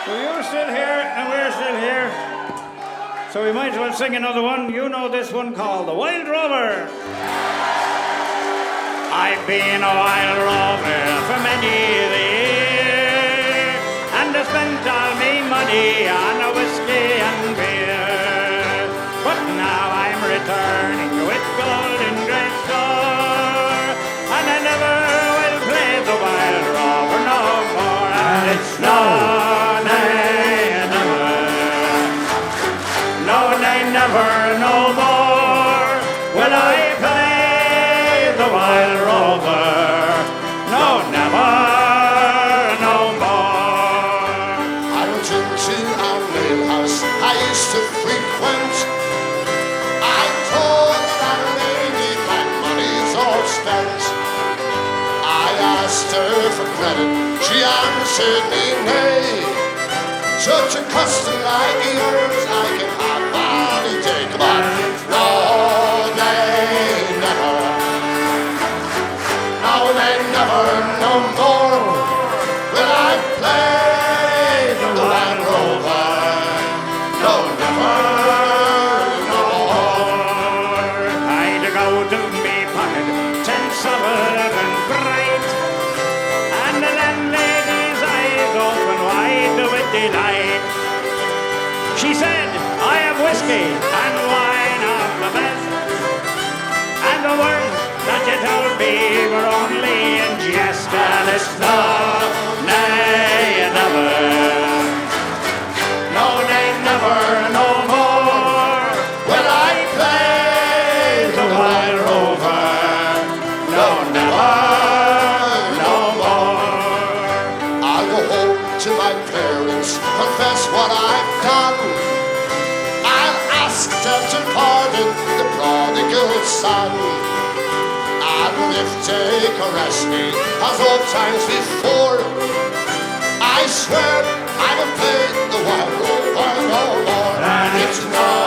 Well, you're still here, and we're still here. So we might as well sing another one. You know this one called The Wild Rover. I've been a wild rover for many a year, and I spent all me money on a whiskey and beer. But now I'm returning with golden great store, and I never will play the wild rover no more. And it's no, nay, never, no, nay, never, no more will I play the wild rover. No, never, no more. I went into our alehouse I used to frequent. I told that lady my money's all spent. I asked her for credit, she answered me nay. Such a custom like yours I can have any day. Come on, no, nay, never. No, nay, never, no more will I play the wild rover. No, never, no more. I'd go to me pocket, 10 sovereign bright, and the landlady's eyes open wide with delight. She said, I have whiskey and wine of the best, and the words that you told me were only in jest. And it's no, nay, never, no, nay, never, no more will I play the wild rover. No, never, no more. I'll go home to my parents, confess what I've done. I'll ask them to pardon the prodigal son. And if they caress me as old times before, I swear I will play the wild rover no more. And it's no